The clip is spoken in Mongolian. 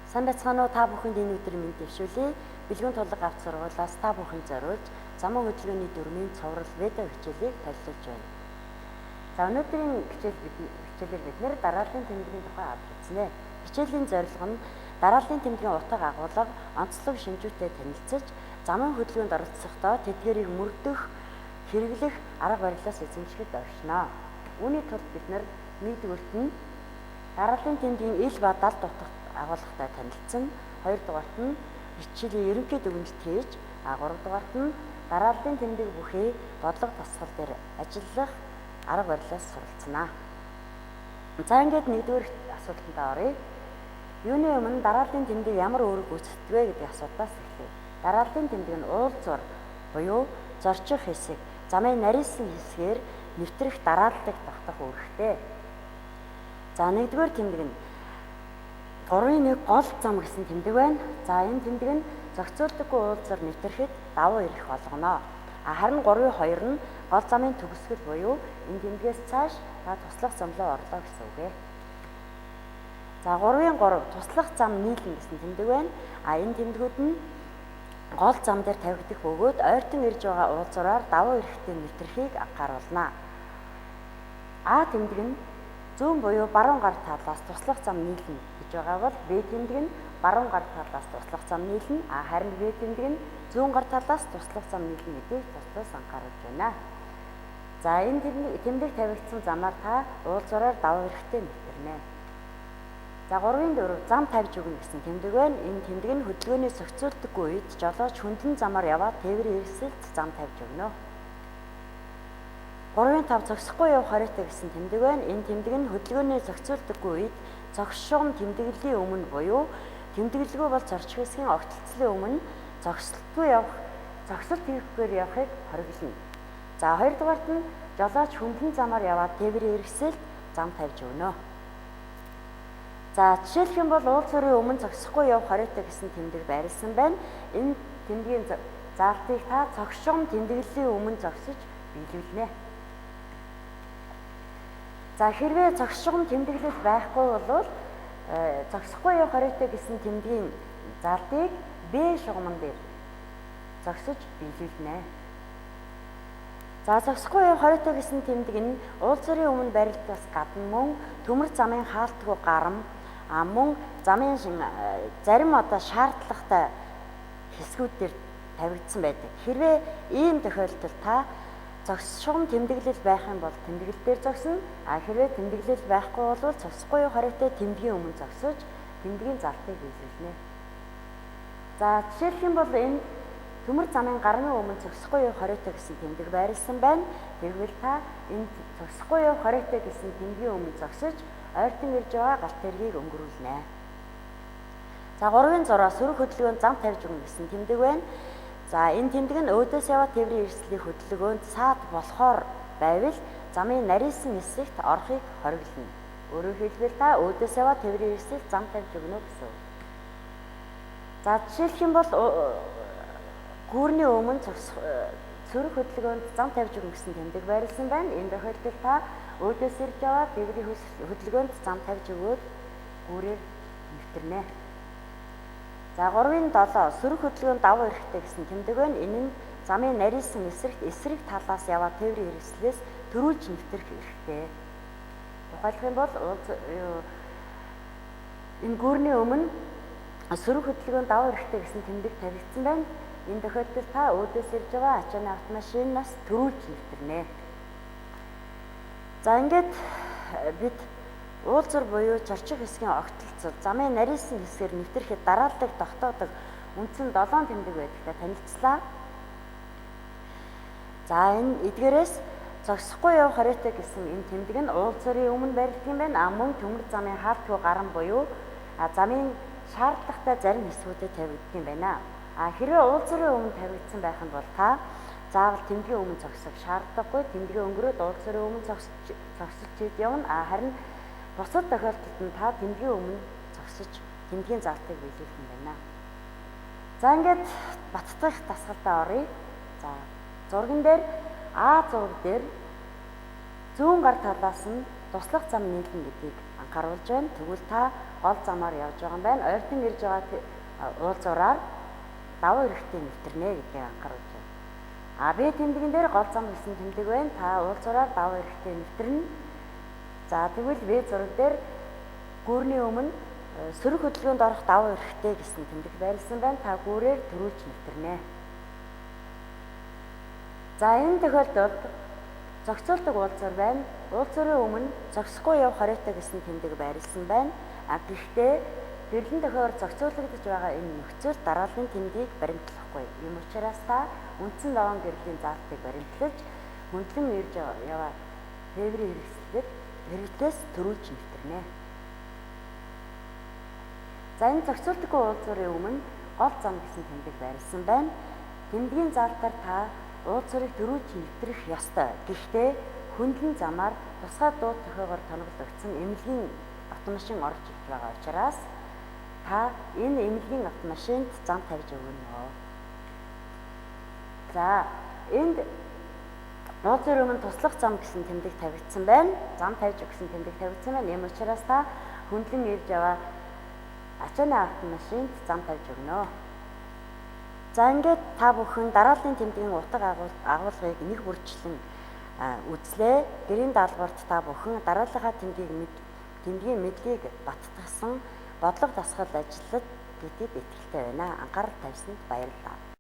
Сайн байцгаана уу, та бүхэнд энэ өдрийн мэнд дэвшүүлье. Бэлгүүн тулга авч сургуулиас та бүхэнд зориулж замун хөдөлгөөний дөрмийн цоврал веда хичээлийг танилцуулж байна. За өнөөдрийн хичээлээр бид нэр дарааллын тэмдгийн тухай авч үзнэ. Хичээлийн зорилго нь дарааллын тэмдгийн утга агуулга, онцлог шинжүүтэй танилцаж, замун хөдөлгөөнд оролцохдоо тэдгээрийг мөрдөх, хэрэглэх арга барилаас эзэмшихэд оршино. Үүний тулд бид нэгдүгüрт нь дарааллын тэмдгийн ил ба далд утга агуулгатай танилцсан, хоёрдугаарт нь хичээлийн ерөнхий дүгнэлт хийж, гуравдугаарт нь дарааллын тэмдэг бүхий бодлого дасгал дээр ажиллах арга барилаас суралцсанаа. За ингээд нэгдүгээр асуултанд оръё. Юуны өмнө дарааллын тэмдэг ямар үүрэг гүйцэтгэв вэ гэдэг асуудлаас эхлэе. Дарааллын тэмдэг нь уулзвар буюу зорчих хэсэг, замын нарийнсан хэсгээр нэвтрэх дарааллыг тогтоох үүрэгтэй. За нэгдүгээр тэмдэг нь 3-1 гол зам гэсэн тэмдэг байна. За энэ тэмдэг нь зохицуулдаггүй уулзвар нэвтрэхэд давуу эрх болгоно. Харин 3-2 нь гол замын төгсгөл буюу энэ тэмдгээс цааш та туслах замлуу орлоо гэсэн үг ээ. За 3-3 туслах зам нийлнэ гэсэн тэмдэг байна. Энэ тэмдгүүд нь гол зам дээр тавигдах бөгөөд ойртон ирж байгаа уулзвараар давуу эрхтэй нэвтрэхийг анхааруулна. Тэмдэг нь зүүн буюу баруун гар талаас туслах зам нийлнэ гэж байгаа бол Б тэмдэг нь баруун гар талаас туслах зам нийлнэ. Харин В тэмдэг нь зүүн гар талаас туслах зам нийлнэ гэдгийг тус анхааруулж байна. За энэ тэмдэг тавигдсан замаар та уулзвараар давуу эрхтэй нэвтэрнэ. За 3-4 зам тавьж өгнө гэсэн тэмдэг байна. Энэ тэмдэг нь хөдөлгөөний зохицуулдаггүй үед жолооч хөндлөн замаар яваад тээврийн хэрэгсэлд зам тавьж өгнө. 3-5 зогсохгүй явах хориотой гэсэн тэмдэг байна. Энэ тэмдэг нь хөдөлгөөний зохицуулдаггүй үед зогсшуун тэмдэглэлийн өмнө буюу тэмдэглэгүй бол зорчих хэсгийн огтлцлын өмнө зогсолт хийхээр явахыг хориглоно. За хоёрдугаарт нь жолооч хөндлөн замаар яваад тээврийн хэрэгсэлд зам тавьж өгнө. За жишээлх юм бол уулзварын өмнө зогсохгүй явах хориотой гэсэн тэмдэг байрласан байна. Энэ тэмдгийн заалтыг та зогсшуун тэмдэглэлийн өмнө зогсож биелүүлнэ. За хэрвээ зогсшуун тэмдэглэл байхгүй бол зогсохгүй явах хориотой гэсэн тэмдгийн заалтыг Б шугамн дээр зогсож биелүүлнэ. За зогсохгүй явах хориотой гэсэн тэмдэг нь уулзварын өмнө барилдаас гадна мөн төмөр замын хаалтгүй гарам мөн замын зарим шаардлагатай хэсгүүд дээр тавигдсан байдаг. Хэрвээ ийм тохиолдолд та зогсшуун тэмдэглэл байх юм бол тэмдэглэл дээр зогсно. Хэрвээ тэмдэглэл байхгүй бол зогсохгүй явах хориотой тэмдгийн өмнө зогсож тэмдгийн залтыг биелүүлнэ. За жишээлх юм бол энэ төмөр замын гарны өмнө зогсохгүй явах хориотой гэсэн тэмдэг байрласан байна. Тэгвэл та энэ зогсохгүй явах хориотой гэсэн тэмдгийн өмнө зогсож ойртон ирж байгаа галт тэргийг өнгөрүүлнэ. За 3-6 сөрөг хөдөлгөөнд зам тавьж өгнө гэсэн тэмдэг байна. За энэ тэмдэг нь өөдөөс яваа тээврийн эрсдлийн хөдөлгөөнд саад болохоор байвал замын нарийнсан хэсэгт орохыг хориглоно. Өөрөөр хэлбэл та өөдөөс яваа тээврийн эрсдэлд зам тавьж өгнө гэсэн. За жишээлх юм бол гүүрний өмнө сөрөг хөдөлгөөнд зам тавьж өгнө гэсэн тэмдэг байрласан байна. Энэ тохиолдолд та өөдөөс ирж яваа тээврийн хөдөлгөөнд зам тавьж өгөөд гүүрээр нэвтэрнэ. За 3-7 сөрөг хөдөлгөөнд давуу эрхтэй гэсэн тэмдэг байна. Энэ нь замын нарийнсан эсрэг талаас яваа тээврийн хэрэгслээс төрүүлж нэвтрэх эрхтэй. Тухайлбал юм бол энэ гүүрний өмнө сөрөг хөдөлгөөнд давуу эрхтэй гэсэн тэмдэг тавигдсан байна. Энэ тохиолдолд та өөдөөс ирж байгаа ачааны автомашинаас төрүүлж нэвтэрнэ. За ингээд бид уулзвар буюу зорчих хэсгийн огтлцол замын нарийнсан хэсгээр нэвтрэхэд дарааллыг тогтоодог үндсэн 7 тэмдэг байдагтай танилцлаа. За энэ эдгээрээс зогсохгүй явах хориотой гэсэн энэ тэмдэг нь уулзварын өмнө баригдах юм байна. Мөн төмөр замын хаалтгүй гарам буюу замын шаардлагатай зарим хэсгүүдэд тавигддаг юм байна. Хэрвээ уулзварын өмнө тавигдсан байх нь бол та заавал тэмдгийн өмнө зогсох шаардлагагүй. Тэмдгээ өнгөрөөд уулзварын өмнө зогсож явна. Харин бусад тохиолдолд нь та тэмдгийн өмнө зогсож тэмдгийн залтыг биелүүлэх юм байна. За ингээд баттгах дасгалтаа оръё. За зурган дээр зураг дээр зүүн гар талаас нь туслах зам нийлнэ гэдгийг анхааруулж байна. Тэгвэл та гол замаар явж байгаа юм байна. Ойртон ирж байгаа уулзуураар давуу эрхтэй нэвтэрнэ гэдгийг анхааруулж байна. Би тэмдэгэн дээр гол зам гэсэн тэмдэг байна. Та уулзуураар давуу эрхтэй нэвтэрнэ. За тэгвэл В зураг дээр гүүрний өмнө сөрөг хөдөлгөөнд орох давуу эрхтэй гэсэн тэмдэг байрласан байна. Та гүүрээр төрүүлж нэвтэрнэ. За энэ тохиолдолд зохицуулдаг уулзуур байна. Уулзуурын өмнө зогсохгүй явах хориотой гэсэн тэмдэг байрласан байна. Гэхдээ гэрлэн тохиоор зохицуулагдаж байгаа энэ нөхцөл дарааллын тэмдгийг баримтлахгүй. Ийм учраас та үндсэн логон гэрлийн заалтыг баримтлаж хөндлөн ирж яваа тээврийн хэрэгслээс төрүүлж нэвтэрнэ. За энэ зохицуулдаггүй уулзуурын өмнө гол зам гэсэн тэмдэг байрласан байна. Тэмдгийн заалтаар та уулзуурыг төрүүлж нэвтрэх ёстой. Гэхдээ хөндлөн замаар тусгай дуу тохиогоор тоноглогдсон эмнэлгийн автомашин орж ирж байгаа учраас та энэ эмнэлгийн автомашинд зам тавьж өгнө. За энд уулзуурын өмнө туслах зам гэсэн тэмдэг тавигдсан байна. Зам тавьж өг гэсэн тэмдэг тавигдсан байна. Ийм учраас та хөндлөн ирж яваа ачааны автомашинд зам тавьж өгнө. За ингээд та бүхэн дарааллын тэмдгийн утга агуулгыг нэг бүрчлэн үзлээ. Гэрийн даалгаварт та бүхэн дарааллынхаа тэмдгийн мэдлийг баттгсан бодлого дасгал ажиллаад гэдгийг итгэлтэй байна. Анхаарал тавьсанд баярлалаа.